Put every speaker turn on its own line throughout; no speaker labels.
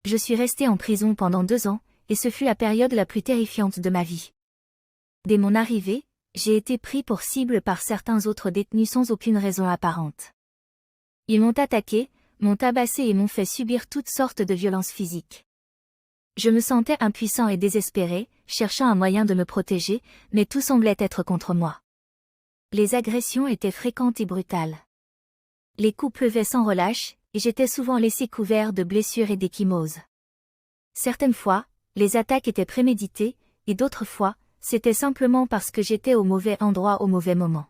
Je suis resté en prison pendant 2 ans, et ce fut la période la plus terrifiante de ma vie. Dès mon arrivée, j'ai été pris pour cible par certains autres détenus sans aucune raison apparente. Ils m'ont attaqué, m'ont tabassé et m'ont fait subir toutes sortes de violences physiques. Je me sentais impuissant et désespéré, cherchant un moyen de me protéger, mais tout semblait être contre moi. Les agressions étaient fréquentes et brutales. Les coups pleuvaient sans relâche, et j'étais souvent laissé couvert de blessures et d'ecchymoses. Certaines fois, les attaques étaient préméditées, et d'autres fois, c'était simplement parce que j'étais au mauvais endroit au mauvais moment.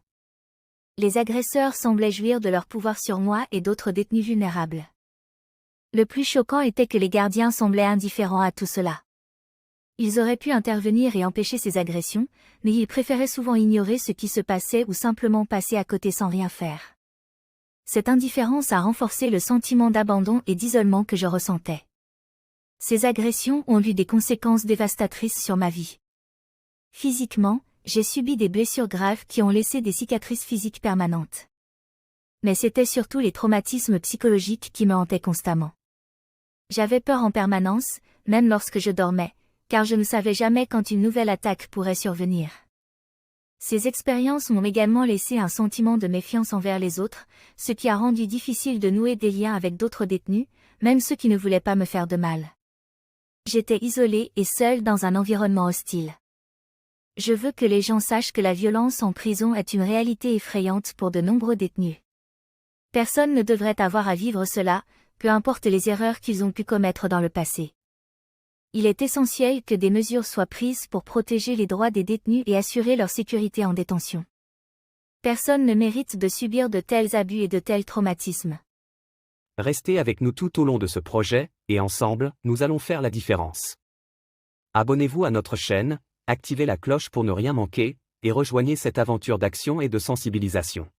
Les agresseurs semblaient jouir de leur pouvoir sur moi et d'autres détenus vulnérables. Le plus choquant était que les gardiens semblaient indifférents à tout cela. Ils auraient pu intervenir et empêcher ces agressions, mais ils préféraient souvent ignorer ce qui se passait ou simplement passer à côté sans rien faire. Cette indifférence a renforcé le sentiment d'abandon et d'isolement que je ressentais. Ces agressions ont eu des conséquences dévastatrices sur ma vie. Physiquement, j'ai subi des blessures graves qui ont laissé des cicatrices physiques permanentes. Mais c'était surtout les traumatismes psychologiques qui me hantaient constamment. J'avais peur en permanence, même lorsque je dormais, car je ne savais jamais quand une nouvelle attaque pourrait survenir. Ces expériences m'ont également laissé un sentiment de méfiance envers les autres, ce qui a rendu difficile de nouer des liens avec d'autres détenus, même ceux qui ne voulaient pas me faire de mal. J'étais isolé et seul dans un environnement hostile. Je veux que les gens sachent que la violence en prison est une réalité effrayante pour de nombreux détenus. Personne ne devrait avoir à vivre cela, peu importe les erreurs qu'ils ont pu commettre dans le passé. Il est essentiel que des mesures soient prises pour protéger les droits des détenus et assurer leur sécurité en détention. Personne ne mérite de subir de tels abus et de tels traumatismes.
Restez avec nous tout au long de ce projet, et ensemble, nous allons faire la différence. Abonnez-vous à notre chaîne, activez la cloche pour ne rien manquer, et rejoignez cette aventure d'action et de sensibilisation.